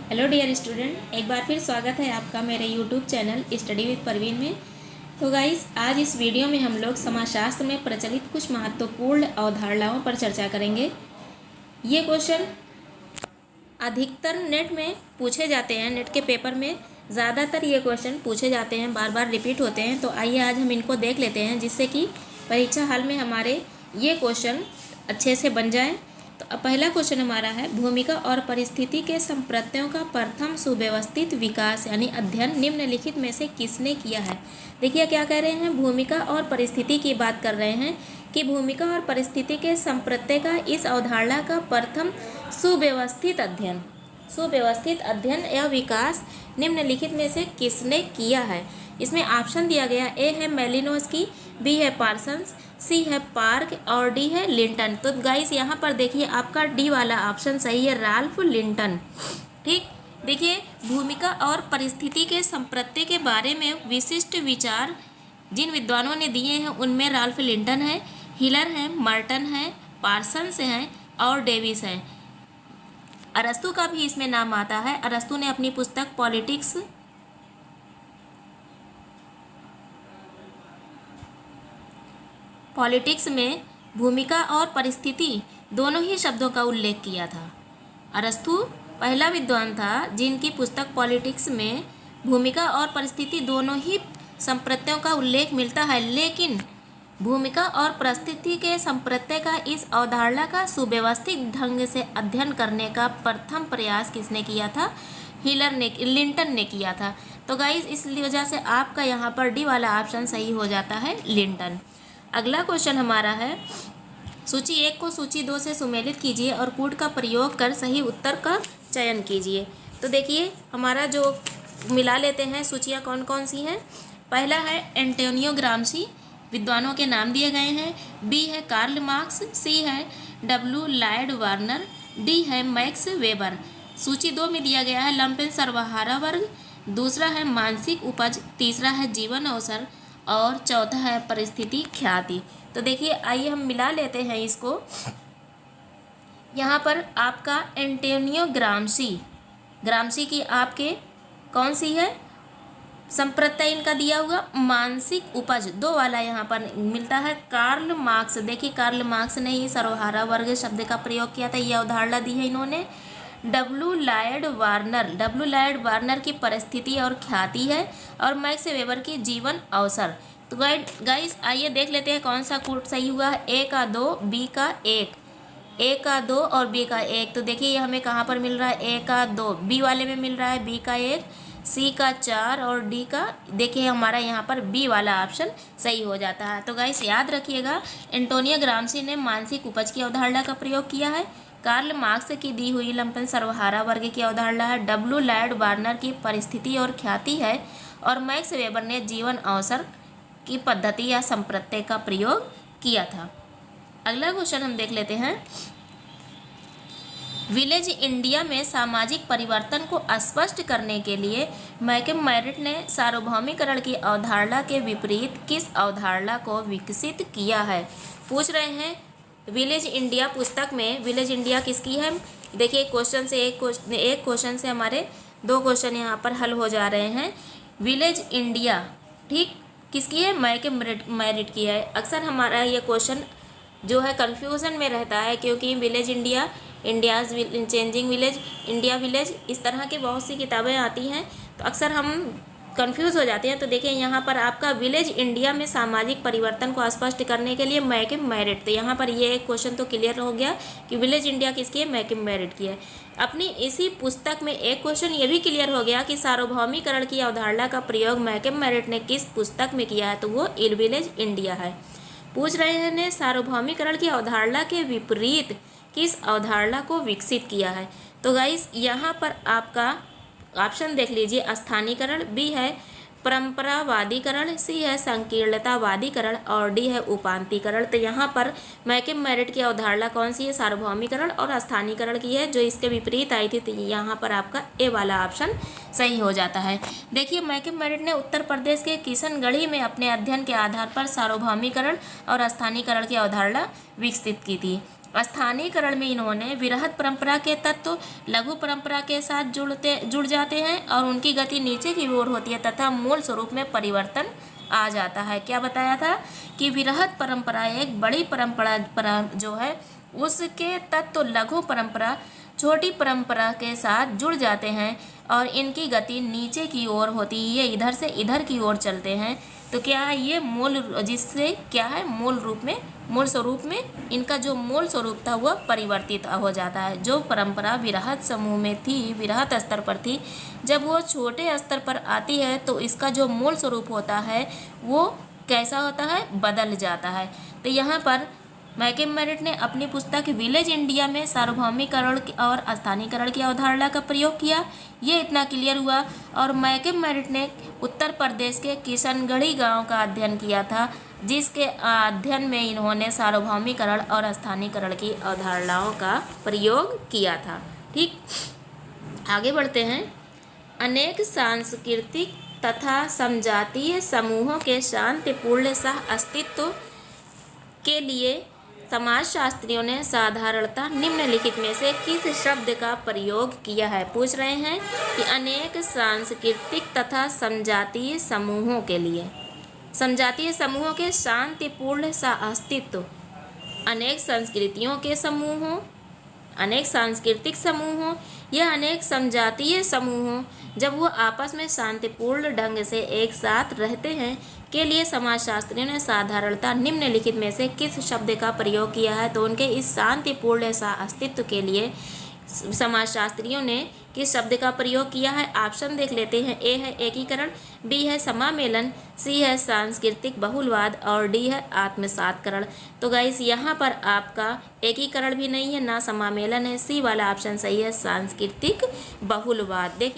Hello dear student, एक बार फिर स्वागत है आपका मेरे YouTube channel study with Parveen में। तो गाइस, आज इस वीडियो में हम लोग समाजशास्त्र में प्रचलित कुछ महत्वपूर्ण अवधारणाओं पर चर्चा करेंगे। ये क्वेश्चन अधिकतर नेट में पूछे जाते हैं, नेट के पेपर में ज़्यादातर ये क्वेश्चन पूछे जाते हैं, बार बार रिपीट होते हैं। तो आइए आज हम इनको देख लेते हैं, जिससे कि परीक्षा हाल में हमारे ये क्वेश्चन अच्छे से बन जाएं। तो पहला क्वेश्चन हमारा है, भूमिका और परिस्थिति के संप्रत्ययों का प्रथम सुव्यवस्थित विकास यानी अध्ययन निम्नलिखित में से किसने किया है। देखिए क्या कह रहे हैं, भूमिका और परिस्थिति की बात कर रहे हैं कि भूमिका और परिस्थिति के संप्रत्यय का इस अवधारणा का प्रथम सुव्यवस्थित अध्ययन या विकास निम्नलिखित में से किसने किया है। इसमें ऑप्शन दिया गया, ए है मेलिनोस्की, बी है पार्सन्स, सी है पार्क और डी है लिंटन। तो गाइस यहाँ पर देखिए आपका डी वाला ऑप्शन सही है, राल्फ लिंटन। ठीक, देखिए भूमिका और परिस्थिति के संप्रत्यय के बारे में विशिष्ट विचार जिन विद्वानों ने दिए हैं उनमें राल्फ लिंटन है, हिलर है, मर्टन है, पार्सन्स हैं और डेविस है। अरस्तु का भी इसमें नाम आता है। अरस्तु ने अपनी पुस्तक पॉलिटिक्स में भूमिका और परिस्थिति दोनों ही शब्दों का उल्लेख किया था। अरस्तु पहला विद्वान था जिनकी पुस्तक पॉलिटिक्स में भूमिका और परिस्थिति दोनों ही संप्रत्ययों का उल्लेख मिलता है, लेकिन भूमिका और परिस्थिति के संप्रत्यय का इस अवधारणा का सुव्यवस्थित ढंग से अध्ययन करने का प्रथम प्रयास किसने किया था? लिंटन ने किया था। तो गाइस, इस वजह से आपका यहाँ पर डी वाला ऑप्शन सही हो जाता है, लिंटन। अगला क्वेश्चन हमारा है, सूची 1 को सूची 2 से सुमेलित कीजिए और कूट का प्रयोग कर सही उत्तर का चयन कीजिए। तो देखिए हमारा जो मिला लेते हैं, सूचियाँ कौन कौन सी हैं। पहला है एंटोनियो ग्राम्शी, विद्वानों के नाम दिए गए हैं। बी है कार्ल मार्क्स, सी है डब्ल्यू लॉयड वार्नर, डी है मैक्स वेबर। सूची 2 में दिया गया है लंपेन सर्वहारा वर्ग, दूसरा है मानसिक उपज, तीसरा है जीवन अवसर और चौथा है परिस्थिति ख्याति। तो देखिए आइए हम मिला लेते हैं इसको। यहाँ पर आपका एंटोनियो ग्राम्शी की आपके कौन सी है संप्रत्यय इनका दिया हुआ मानसिक उपज 2 वाला यहाँ पर मिलता है। कार्ल मार्क्स, देखिए कार्ल मार्क्स ने ही सर्वहारा वर्ग शब्द का प्रयोग किया था, ये अवधारणा दी है इन्होंने। डब्ल्यू लॉयड वार्नर की परिस्थिति और ख्याति है और मैक्स वेबर की जीवन अवसर। तो गाइस आइए देख लेते हैं कौन सा कूट सही हुआ है। ए का 2, बी का 1, ए का 2 और बी का 1। तो देखिए ये हमें कहाँ पर मिल रहा है, ए का 2 बी वाले में मिल रहा है, बी का 1, सी का 4 और डी का, देखिए हमारा यहाँ पर बी वाला ऑप्शन सही हो जाता है। तो गाइस याद रखिएगा, एंटोनियो ग्राम्शी ने मानसिक उपज की अवधारणा का प्रयोग किया है। कार्ल मार्क्स की दी हुई लंपेन सर्वहारा वर्ग की अवधारणा है। डब्ल्यू लॉयड वार्नर की परिस्थिति और ख्याति है और मैक्स वेबर ने जीवन अवसर की पद्धति या संप्रत्यय का प्रयोग किया था। अगला क्वेश्चन हम देख लेते हैं, विलेज इंडिया में सामाजिक परिवर्तन को स्पष्ट करने के लिए मैकम मेरिट ने सार्वभौमिकरण की अवधारणा के विपरीत किस अवधारणा को विकसित किया है। पूछ रहे हैं विलेज इंडिया पुस्तक में, विलेज इंडिया किसकी है। देखिए एक क्वेश्चन से हमारे 2 क्वेश्चन यहाँ पर हल हो जा रहे हैं। विलेज इंडिया ठीक किसकी है, मैकम मेरिट की है। अक्सर हमारा ये क्वेश्चन जो है कंफ्यूजन में रहता है, क्योंकि village India, India's changing village, India village, इस तरह की बहुत सी किताबें आती हैं, तो अक्सर हम कंफ्यूज हो जाते हैं। तो देखिए यहाँ पर आपका विलेज इंडिया में सामाजिक परिवर्तन को स्पष्ट करने के लिए मैकम मेरिट, तो यहाँ पर ये एक क्वेश्चन तो क्लियर हो गया कि विलेज इंडिया किसकी है, मैकम मेरिट की है। अपनी इसी पुस्तक में एक क्वेश्चन ये भी क्लियर हो गया कि सार्वभौमिकरण की अवधारणा का प्रयोग मैकम मेरिट ने किस पुस्तक में किया है, तो वो विलेज इंडिया है। पूछ रहे हैं ने सार्वभौमिकरण की अवधारणा के विपरीत किस अवधारणा को विकसित किया है। तो गाइस यहाँ पर आपका ऑप्शन देख लीजिए, स्थानीयकरण, बी है परंपरावादीकरण, सी है संकीर्णतावादीकरण और डी है उपांतीकरण। तो यहाँ पर मैकम मेरिट की अवधारणा कौन सी है, सार्वभौमिकरण और स्थानीयकरण की है, जो इसके विपरीत आई थी। तो यहाँ पर आपका ए वाला ऑप्शन सही हो जाता है। देखिए मैकम मेरिट ने उत्तर प्रदेश के किशनगढ़ी में अपने अध्ययन के आधार पर सार्वभौमिकरण और स्थानीयकरण की अवधारणा विकसित की थी। स्थानीयकरण में इन्होंने विरहत परंपरा के तत्व लघु परंपरा के साथ जुड़ जाते हैं और उनकी गति नीचे की ओर होती है तथा मूल स्वरूप में परिवर्तन आ जाता है। क्या बताया था कि विरहत परंपरा एक बड़ी परंपरा जो है उसके तत्व लघु परंपरा छोटी परंपरा के साथ जुड़ जाते हैं और इनकी गति नीचे की ओर होती है, ये इधर से इधर की ओर चलते हैं। तो क्या है ये मूल, जिससे क्या है मूल स्वरूप में इनका जो मूल स्वरूप था वह परिवर्तित हो जाता है। जो परंपरा विरहत समूह में थी, विरहत स्तर पर थी, जब वो छोटे स्तर पर आती है तो इसका जो मूल स्वरूप होता है वो कैसा होता है, बदल जाता है। तो यहाँ पर मैकम मेरिट ने अपनी पुस्तक विलेज इंडिया में सार्वभौमिकरण और स्थानीयकरण की अवधारणा का प्रयोग किया, ये इतना क्लियर हुआ। और मैकम मेरिट ने उत्तर प्रदेश के किशनगढ़ी गांव का अध्ययन किया था, जिसके अध्ययन में इन्होंने सार्वभौमिकरण और स्थानीयकरण की अवधारणाओं का प्रयोग किया था। ठीक, आगे बढ़ते हैं। अनेक सांस्कृतिक तथा समजातीय समूहों के शांतिपूर्ण सह अस्तित्व के लिए समाजशास्त्रियों ने साधारणतः निम्नलिखित में से किस शब्द का प्रयोग किया है। पूछ रहे हैं कि अनेक सांस्कृतिक तथा समजातीय समूहों के लिए, समजातीय समूहों के शांतिपूर्ण अस्तित्व, अनेक संस्कृतियों के समूहों, अनेक सांस्कृतिक समूहों या अनेक समजातीय समूहों जब वो आपस में शांतिपूर्ण ढंग से एक साथ रहते हैं के लिए समाजशास्त्रियों ने साधारणतः निम्नलिखित में से किस शब्द का प्रयोग किया है। तो उनके इस शांतिपूर्ण अस्तित्व के लिए समाजशास्त्रियों ने किस शब्द का प्रयोग किया है। ऑप्शन देख लेते हैं। ए है एकीकरण, बी है समामेलन, सी है सांस्कृतिक बहुलवाद और डी है आत्मसातकरण। तो गाइस यहाँ पर आपका एकीकरण भी नहीं है ना समामेलन है, सी वाला ऑप्शन सही है, सांस्कृतिक बहुलवाद।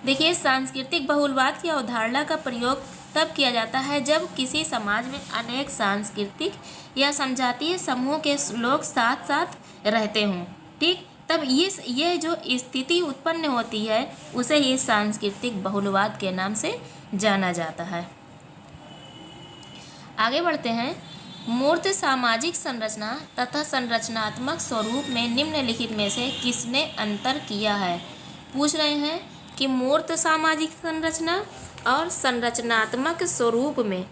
देखिए सांस्कृतिक बहुलवाद की अवधारणा का प्रयोग तब किया जाता है जब किसी समाज में अनेक सांस्कृतिक या समजातीय समूह के लोग साथ साथ रहते हों। ठीक, तब ये जो स्थिति उत्पन्न होती है उसे ही सांस्कृतिक बहुलवाद के नाम से जाना जाता है। आगे बढ़ते हैं। मूर्त सामाजिक संरचना तथा संरचनात्मक स्वरूप में निम्नलिखित में से किसने अंतर किया है। पूछ रहे हैं कि मूर्त सामाजिक संरचना और संरचनात्मक स्वरूप में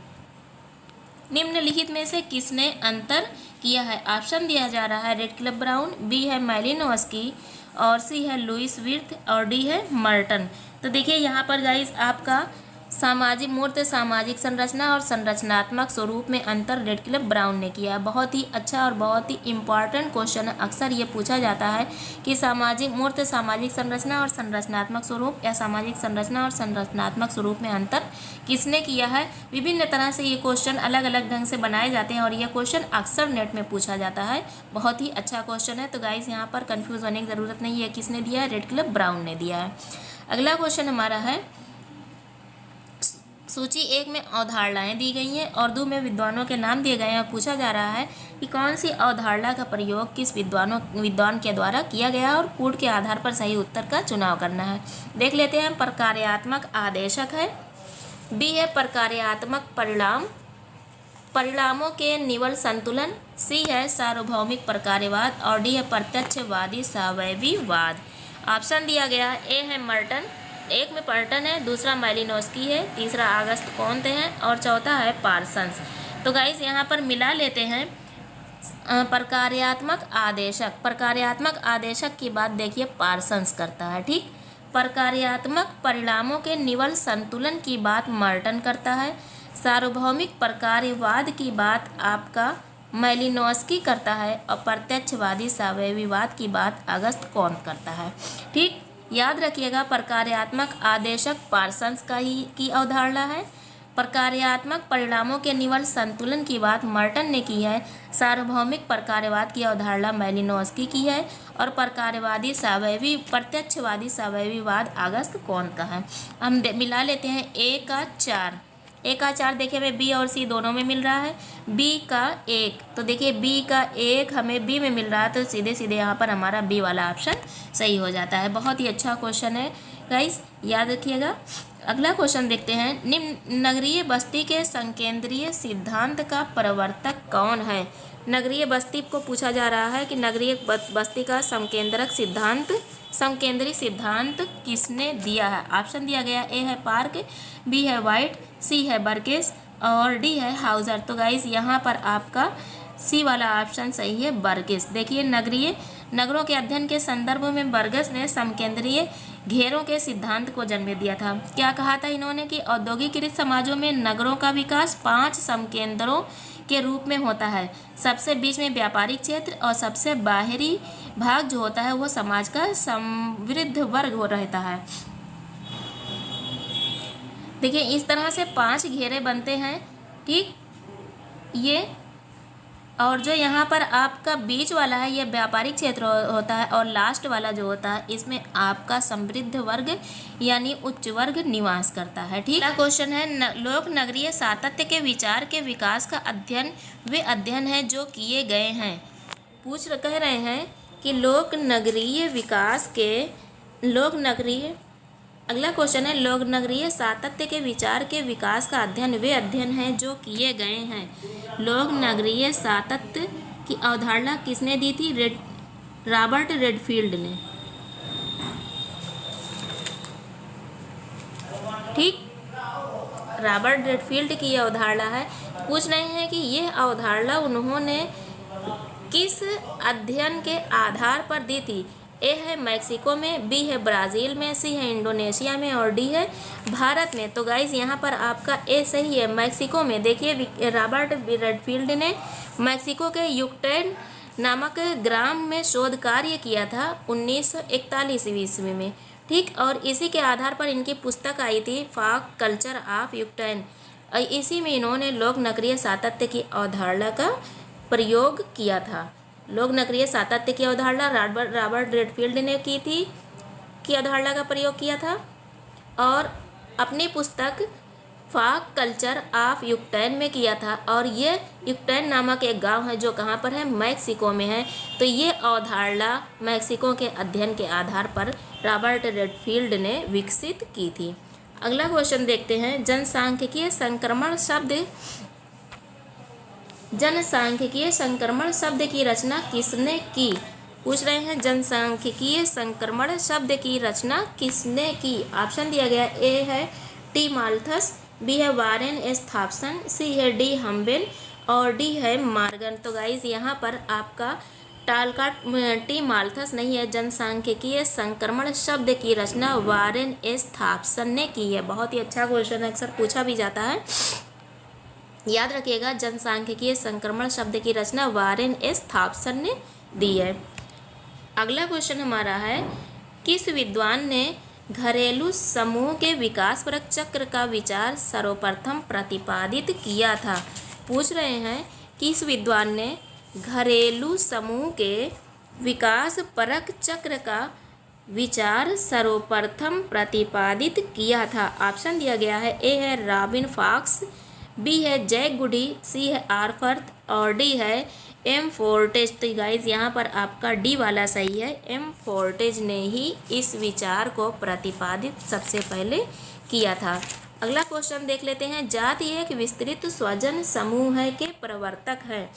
निम्नलिखित में से किसने अंतर किया है। ऑप्शन दिया जा रहा है रेडक्लिफ ब्राउन, बी है मैलिनोव्स्की और सी है लुईस विर्थ और डी है मर्टन। तो देखिए यहाँ पर गाइस आपका मूर्त सामाजिक संरचना और संरचनात्मक स्वरूप में अंतर रेडक्लिफ ब्राउन ने किया। बहुत ही अच्छा और बहुत ही इम्पॉर्टेंट क्वेश्चन है। अक्सर ये पूछा जाता है कि मूर्त सामाजिक संरचना और संरचनात्मक स्वरूप या सामाजिक संरचना और संरचनात्मक स्वरूप में अंतर किसने किया है। विभिन्न तरह से ये क्वेश्चन अलग अलग ढंग से बनाए जाते हैं और ये क्वेश्चन अक्सर नेट में पूछा जाता है। बहुत ही अच्छा क्वेश्चन है। तो गाइस यहाँ पर कन्फ्यूज होने की ज़रूरत नहीं है, किसने दिया है, रेडक्लिफ ब्राउन ने दिया है। अगला क्वेश्चन हमारा है, सूची 1 में अवधारणाएं दी गई हैं और 2 में विद्वानों के नाम दिए गए हैं और पूछा जा रहा है कि कौन सी अवधारणा का प्रयोग किस विद्वान के द्वारा किया गया और कूट के आधार पर सही उत्तर का चुनाव करना है। देख लेते हैं। प्रकार्यात्मक आदेशक है, बी है प्रकार्यात्मक परिणामों के निवल संतुलन, सी है सार्वभौमिक प्रकार्यवाद और डी है प्रत्यक्षवादी सावयवीवाद। ऑप्शन दिया गया है। ए है मर्टन, एक में पर्टन है, दूसरा मैलिनोव्स्की है, तीसरा अगस्त कोंते हैं और चौथा है पार्सन्स। तो गाइस यहाँ पर मिला लेते हैं। प्रकार्यात्मक आदेशक की बात देखिए पार्सन्स करता है। ठीक, प्रकार्यात्मक परिणामों के निवल संतुलन की बात मर्टन करता है, सार्वभौमिक प्रकार्यवाद की बात आपका मैलिनोव्स्की करता है और प्रत्यक्षवादी सावयवीवाद की बात अगस्त कोंत करता है। ठीक, याद रखिएगा प्रकार्यात्मक आदेशक पार्सन्स की अवधारणा है, प्रकार्यात्मक परिणामों के निवल संतुलन की बात मर्टन ने की है, सार्वभौमिक प्रकार्यवाद की अवधारणा मैलिनोव्स्की की है और प्रत्यक्षवादी सावयवीवाद अगस्त कोंत का है। हम मिला लेते हैं। ए का 4 देखिए हमें बी और सी दोनों में मिल रहा है, बी का 1 तो देखिए बी का 1 हमें बी में मिल रहा है तो सीधे सीधे यहाँ पर हमारा बी वाला ऑप्शन सही हो जाता है। बहुत ही अच्छा क्वेश्चन है गाइस, याद रखिएगा। अगला क्वेश्चन देखते हैं। निम्न नगरीय बस्ती के संकेंद्रीय सिद्धांत का प्रवर्तक कौन है। नगरीय बस्ती को पूछा जा रहा है कि नगरीय बस्ती का समकेंद्री सिद्धांत किसने दिया है। ऑप्शन दिया गया, ए है पार्क, बी है वाइट, सी है बर्गेस और डी है हाउजर। तो गाइस यहाँ पर आपका सी वाला ऑप्शन सही है, बर्गेस। देखिए, नगरों के अध्ययन के संदर्भ में बर्गेस ने समकेंद्रीय घेरों के सिद्धांत को जन्म दिया था। क्या कहा था इन्होंने कि औद्योगिकीकृत समाजों में नगरों का विकास 5 समकेंद्रों के रूप में होता है। सबसे बीच में व्यापारिक क्षेत्र और सबसे बाहरी भाग जो होता है वो समाज का समृद्ध वर्ग हो रहता है। देखिए, इस तरह से 5 घेरे बनते हैं, ठीक। ये और जो यहाँ पर आपका बीच वाला है ये व्यापारिक क्षेत्र होता है और लास्ट वाला जो होता है इसमें आपका समृद्ध वर्ग यानी उच्च वर्ग निवास करता है, ठीक। अगला क्वेश्चन है, लोक नगरीय सातत्य के विचार के विकास का अध्ययन वे अध्ययन है जो किए गए हैं। कह रहे हैं कि अगला क्वेश्चन है, लोक नगरीय सातत्य के विचार के विकास का अध्ययन वे अध्ययन हैं जो किए गए हैं। लोक नगरीय सातत्य की अवधारणा किसने दी थी? रॉबर्ट रेडफील्ड ने, ठीक। रॉबर्ट रेडफील्ड की यह अवधारणा है। पूछ रहे हैं कि यह अवधारणा उन्होंने किस अध्ययन के आधार पर दी थी? ए है मैक्सिको में, बी है ब्राज़ील में, सी है इंडोनेशिया में और डी है भारत में। तो गाइस यहाँ पर आपका ए सही है, मैक्सिको में। देखिए, रॉबर्ट रेडफील्ड ने मैक्सिको के युक्टेन नामक ग्राम में शोध कार्य किया था 1941 ईस्वी में, ठीक। और इसी के आधार पर इनकी पुस्तक आई थी फॉक कल्चर ऑफ युक्टेन। इसी में इन्होंने लोक नगरीय सातत्य की अवधारणा का प्रयोग किया था। लोक नगरीय सातत्य की अवधारणा रॉबर्ट रेडफील्ड ने की अवधारणा का प्रयोग किया था और अपनी पुस्तक फॉक कल्चर ऑफ युक्टेन में किया था। और ये युक्टेन नामक एक गांव है जो कहाँ पर है? मैक्सिको में है। तो ये अवधारणा मैक्सिको के अध्ययन के आधार पर रॉबर्ट रेडफील्ड ने विकसित की थी। अगला क्वेश्चन देखते हैं, जनसांख्यिकीय संक्रमण शब्द की रचना किसने की? पूछ रहे हैं, जनसांख्यिकीय संक्रमण शब्द की रचना किसने की? ऑप्शन दिया गया, ए है टी माल्थस, बी है वारेन एस थॉम्पसन, सी है डी हम्बेल और डी है मॉर्गन। तो गाइज यहाँ पर आपका टी माल्थस नहीं है, जनसांख्यिकीय संक्रमण शब्द की रचना वारेन एस थॉम्पसन ने की है। बहुत ही अच्छा क्वेश्चन है, अक्सर पूछा भी जाता है, याद रखिएगा। जनसांख्यिकीय संक्रमण शब्द की रचना वारेन एस थॉम्पसन ने दी है। अगला क्वेश्चन हमारा है, किस विद्वान ने घरेलू समूह के विकासपरक चक्र का विचार सर्वप्रथम प्रतिपादित किया था? पूछ रहे हैं, किस विद्वान ने घरेलू समूह के विकासपरक चक्र का विचार सर्वप्रथम प्रतिपादित किया था? ऑप्शन दिया गया है, ए है रॉबिन फॉक्स, बी है जैक गुडी, सी है आर्थर और डी है एम फोर्टेज। तो गाइज यहाँ पर आपका डी वाला सही है, एम फोर्टेज ने ही इस विचार को प्रतिपादित सबसे पहले किया था। अगला क्वेश्चन देख लेते हैं, जाति एक विस्तृत स्वजन समूह है के प्रवर्तक है?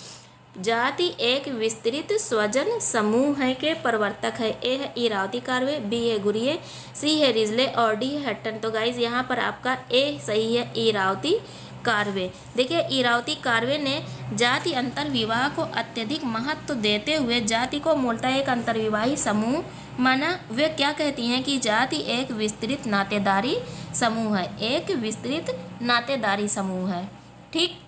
जाति एक विस्तृत स्वजन समूह है के प्रवर्तक है। ए है इरावती कार्वे, बी है गुरिये, सी है रिजले और डी है हट्टन। तो गाइज यहाँ पर आपका ए सही है, इरावती कार्वे। देखिए, इरावती कार्वे ने जाति अंतर विवाह को अत्यधिक महत्व देते हुए जाति को मूलतः एक अंतर्विवाही समूह माना। वे क्या कहती हैं कि जाति एक विस्तृत नातेदारी समूह है, एक विस्तृत नातेदारी समूह है, ठीक।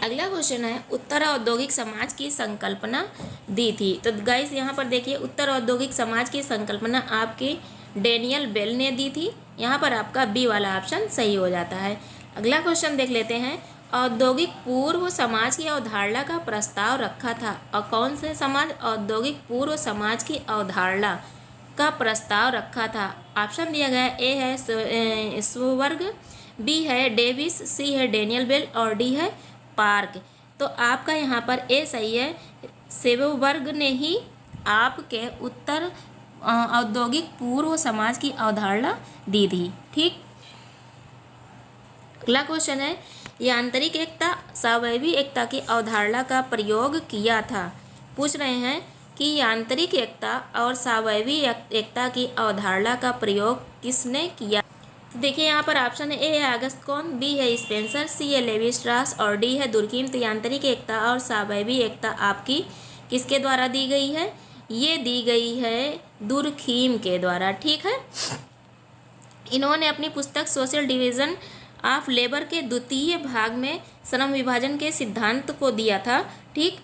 अगला क्वेश्चन है, उत्तर औद्योगिक समाज की संकल्पना दी थी। तो गाइस यहाँ पर देखिए, उत्तर औद्योगिक समाज की संकल्पना आपकी डेनियल बेल ने दी थी। यहाँ पर आपका बी वाला ऑप्शन सही हो जाता है। अगला क्वेश्चन देख लेते हैं, औद्योगिक पूर्व समाज की अवधारणा का प्रस्ताव रखा था। और कौन से समाज? औद्योगिक पूर्व समाज की अवधारणा का प्रस्ताव रखा था। ऑप्शन दिया गया, ए है स्वर्ग, बी है डेविस, सी है डेनियल बेल और डी है पार्क। तो आपका यहाँ पर ए सही है, सेववर्ग ने ही आपके उत्तर औद्योगिक पूर्व समाज की अवधारणा दी थी, ठीक। अगला क्वेश्चन है, यांत्रिक एकता, स्वाभाविक एकता की अवधारणा का प्रयोग किया था। पूछ रहे हैं कि यांत्रिक एकता और स्वाभाविक एकता की अवधारणा का प्रयोग किसने किया। तो देखिए यहाँ पर ऑप्शन ए है अगस्त कौन, बी है स्पेंसर, सी है लेवी स्ट्रास और डी है दुर्कीम। तो यांत्रिक एकता और स्वाभाविक एकता आपकी किसके द्वारा दी गई है? ये दी गई है दुर्कीम के द्वारा। ठीक है, इन्होंने अपनी पुस्तक सोशल डिवीज़न ऑफ लेबर के द्वितीय भाग में श्रम विभाजन के सिद्धांत को दिया था। ठीक,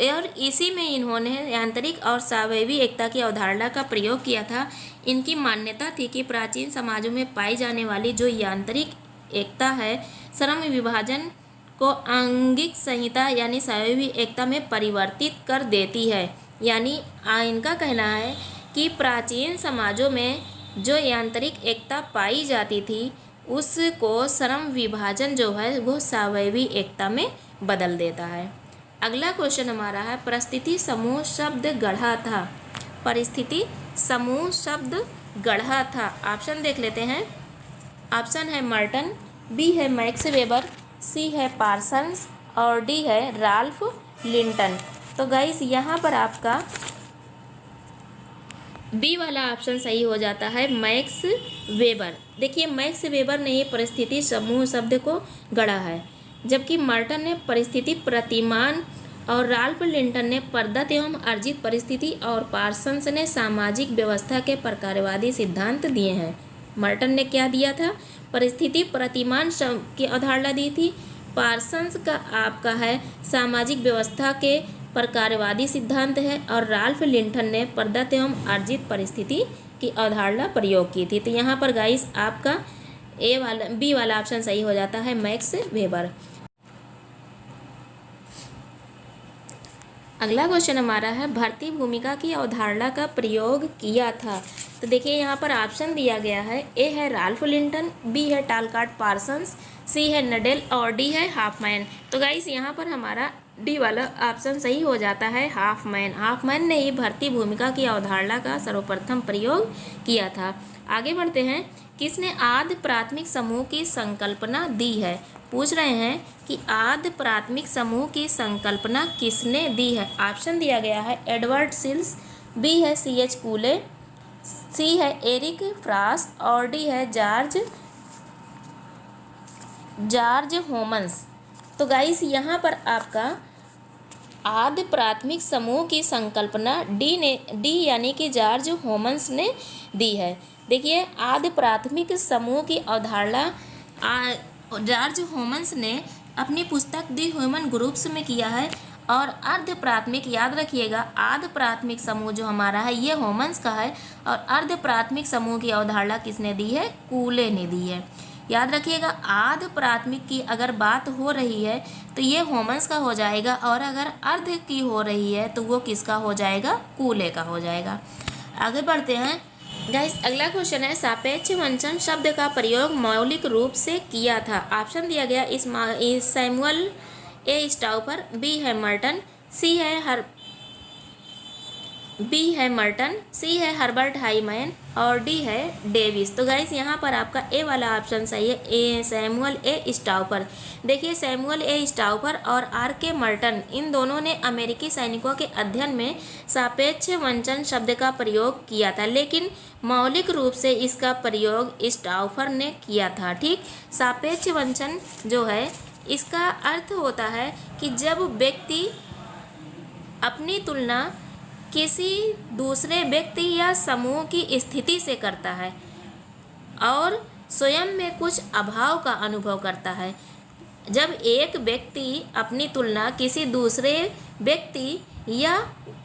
और इसी में इन्होंने यांत्रिक और स्वाभाविक एकता की अवधारणा का प्रयोग किया था। इनकी मान्यता थी कि प्राचीन समाजों में पाई जाने वाली जो यांत्रिक एकता है श्रम विभाजन को आंगिक संहिता यानी स्वाभाविक एकता में परिवर्तित कर देती है। यानी इनका कहना है कि प्राचीन समाजों में जो यांत्रिक एकता पाई जाती थी उसको श्रम विभाजन जो है वो स्वाभाविक एकता में बदल देता है। अगला क्वेश्चन हमारा है परिस्थिति समूह शब्द गढ़ा था। परिस्थिति समूह शब्द गढ़ा था, ऑप्शन देख लेते हैं। ऑप्शन है मर्टन, बी है मैक्स वेबर, सी है पार्सन्स और डी है राल्फ लिंटन। तो गाइस यहाँ पर आपका बी वाला ऑप्शन सही हो जाता है, मैक्स वेबर। देखिए मैक्स वेबर ने ही परिस्थिति समूह शब्द को गढ़ा है, जबकि मर्टन ने परिस्थिति प्रतिमान और राल्फ लिंटन ने प्रदत्त एवं अर्जित परिस्थिति और पार्सन्स ने सामाजिक व्यवस्था के प्रकारवादी सिद्धांत दिए हैं। मर्टन ने क्या दिया था? परिस्थिति प्रतिमान की अवधारणा दी थी। पार्सन्स का आपका है सामाजिक व्यवस्था के प्रकारवादी सिद्धांत है और राल्फ लिंटन ने प्रदत्त एवं अर्जित परिस्थिति की अवधारणा प्रयोग की थी। तो यहाँ पर गाइस आपका बी वाला ऑप्शन सही हो जाता है, मैक्स वेबर। अगला क्वेश्चन हमारा है भर्ती भूमिका की अवधारणा का प्रयोग किया था। तो देखिए यहाँ पर ऑप्शन दिया गया है, ए है राल्फ लिंटन, बी है टालकाट पार्सन्स, सी है नडेल और डी है हाफमैन। तो गाइस यहाँ पर हमारा डी वाला ऑप्शन सही हो जाता है, हाफमैन। हाफमैन ने ही भर्ती भूमिका की अवधारणा का सर्वप्रथम प्रयोग किया था। आगे बढ़ते हैं, किसने आद्य प्राथमिक समूह की संकल्पना दी है? पूछ रहे हैं कि आद्य प्राथमिक समूह की संकल्पना किसने दी है? ऑप्शन दिया गया है एडवर्ड सिल्स, बी है C.H. कूले, सी है एरिक फ्रास और डी है जॉर्ज होमन्स। तो गाइस यहाँ पर आपका आद्य प्राथमिक समूह की संकल्पना डी यानी कि जॉर्ज होमन्स ने दी है। देखिए आद्य प्राथमिक समूह की अवधारणा जॉर्ज होमन्स ने अपनी पुस्तक दी ह्यूमन ग्रुप्स में किया है। और अर्ध प्राथमिक, याद रखिएगा, आद्य प्राथमिक समूह जो हमारा है ये होमन्स का है और अर्ध प्राथमिक समूह की अवधारणा किसने दी है? कूले ने दी है। याद रखिएगा आद्य प्राथमिक की अगर बात हो रही है तो ये होमन्स का हो जाएगा और अगर अर्ध की हो रही है तो वो किसका हो जाएगा? कूले का हो जाएगा। आगे बढ़ते हैं गाइस, अगला क्वेश्चन है सापेक्ष वंचन शब्द का प्रयोग मौलिक रूप से किया था। ऑप्शन दिया गया इस सैमुअल ए स्टाउपर, बी है मर्टन, सी है हर्बर्ट हाइमैन और डी है डेविस। तो गाइस यहाँ पर आपका ए वाला ऑप्शन सही है, ए सैमुअल ए स्टाउपर। देखिए सैमुअल ए स्टाउपर और आर के मर्टन इन दोनों ने अमेरिकी सैनिकों के अध्ययन में सापेक्ष वंचन शब्द का प्रयोग किया था, लेकिन मौलिक रूप से इसका प्रयोग स्टाउपर ने किया था। ठीक, सापेक्ष वंचन जो है इसका अर्थ होता है कि जब व्यक्ति अपनी तुलना किसी दूसरे व्यक्ति या समूह की स्थिति से करता है और स्वयं में कुछ अभाव का अनुभव करता है। जब एक व्यक्ति अपनी तुलना किसी दूसरे व्यक्ति या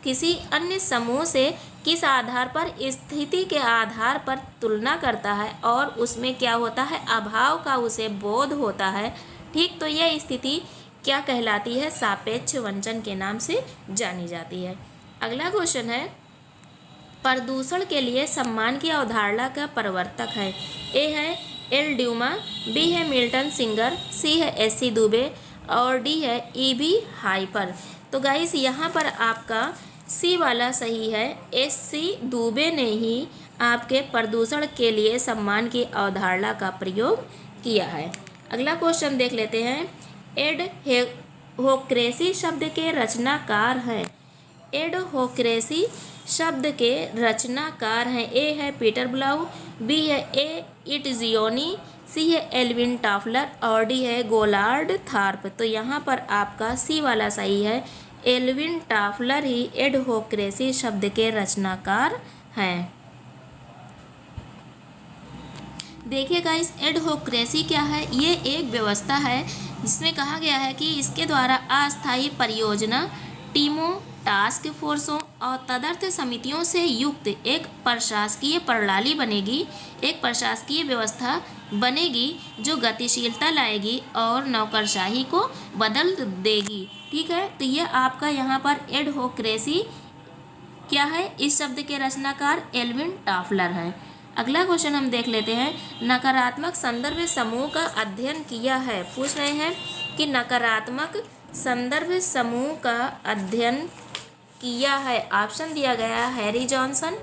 किसी अन्य समूह से किस आधार पर, स्थिति के आधार पर तुलना करता है और उसमें क्या होता है? अभाव का उसे बोध होता है। ठीक, तो यह स्थिति क्या कहलाती है? सापेक्ष वंचन के नाम से जानी जाती है। अगला क्वेश्चन है प्रदूषण के लिए सम्मान की अवधारणा का प्रवर्तक है। ए है एल ड्यूमा, बी है मिल्टन सिंगर, सी है एस.सी. दुबे और डी है ई.बी. हाइपर। तो गाइस यहाँ पर आपका सी वाला सही है, एस.सी. दुबे ने ही आपके प्रदूषण के लिए सम्मान की अवधारणा का प्रयोग किया है। अगला क्वेश्चन देख लेते हैं। एडहोक्रेसी शब्द के रचनाकार हैं। एडहोक्रेसी शब्द के रचनाकार हैं। ए है पीटर ब्लाउ, बी है ए इटजियोनी, सी है एल्विन टॉफलर और डी है गोलार्ड थार्प। तो यहाँ पर आपका सी वाला सही है, एल्विन टॉफलर ही एडहोक्रेसी शब्द के रचनाकार हैं। देखिए गाइस, एडहोक्रेसी क्या है? ये एक व्यवस्था है जिसमें कहा गया है कि इसके द्वारा अस्थायी परियोजना टीमों, टास्क फोर्सों और तदर्थ समितियों से युक्त एक प्रशासकीय प्रणाली बनेगी, एक प्रशासकीय व्यवस्था बनेगी जो गतिशीलता लाएगी और नौकरशाही को बदल देगी। ठीक है, तो ये आपका यहाँ पर एडहोक्रेसी क्या है? इस शब्द के रचनाकार एल्विन टॉफलर हैं। अगला क्वेश्चन हम देख लेते हैं। नकारात्मक संदर्भ समूह का अध्ययन किया है। पूछ रहे हैं कि नकारात्मक संदर्भ समूह का अध्ययन किया है। ऑप्शन दिया गया है हैरी जॉनसन,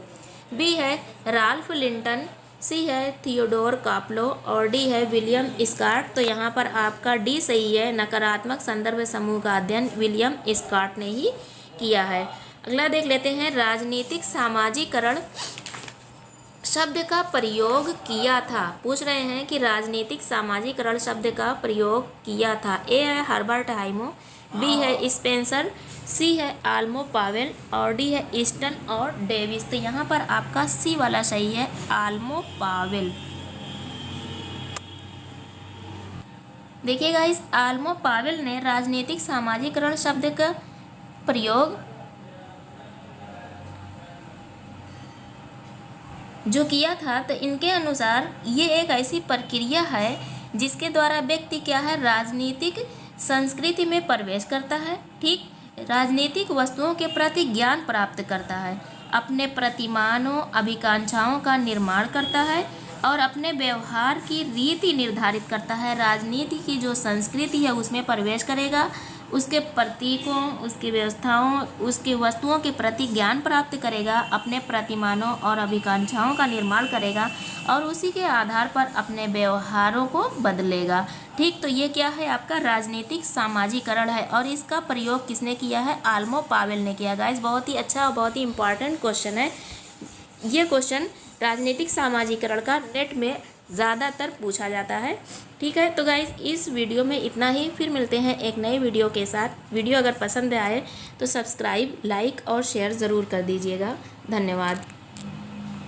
बी है राल्फ लिंटन, सी है थियोडोर काप्लो और डी है विलियम स्कॉट। तो यहाँ पर आपका डी सही है, नकारात्मक संदर्भ समूह का अध्ययन विलियम स्कॉट ने ही किया है। अगला देख लेते हैं। राजनीतिक सामाजिकरण शब्द का प्रयोग किया था। पूछ रहे हैं कि राजनीतिक सामाजिकरण शब्द का प्रयोग किया था। ए है हर्बर्ट हाइमो, बी है स्पेंसर, सी है आल्मो पावेल और डी है ईस्टन और डेविस। तो यहाँ पर आपका सी वाला सही है, आल्मो पावेल। देखिएगा, इस आल्मो पावेल ने राजनीतिक सामाजिकरण शब्द का प्रयोग जो किया था, तो इनके अनुसार ये एक ऐसी प्रक्रिया है जिसके द्वारा व्यक्ति क्या है, राजनीतिक संस्कृति में प्रवेश करता है। ठीक, राजनीतिक वस्तुओं के प्रति ज्ञान प्राप्त करता है, अपने प्रतिमानों अभिकांक्षाओं का निर्माण करता है और अपने व्यवहार की रीति निर्धारित करता है। राजनीति की जो संस्कृति है उसमें प्रवेश करेगा, उसके प्रतीकों, उसकी व्यवस्थाओं, उसकी वस्तुओं के प्रति ज्ञान प्राप्त करेगा, अपने प्रतिमानों और अभिकांक्षाओं का निर्माण करेगा और उसी के आधार पर अपने व्यवहारों को बदलेगा। ठीक, तो ये क्या है आपका राजनीतिक सामाजिकरण है और इसका प्रयोग किसने किया है? आल्मो पावेल ने किया। गाइस, बहुत ही अच्छा और बहुत ही इंपॉर्टेंट क्वेश्चन है ये क्वेश्चन। राजनीतिक सामाजिकरण का नेट में ज़्यादातर पूछा जाता है। ठीक है, तो गाइस इस वीडियो में इतना ही। फिर मिलते हैं एक नए वीडियो के साथ। वीडियो अगर पसंद आए तो सब्सक्राइब, लाइक और शेयर ज़रूर कर दीजिएगा। धन्यवाद।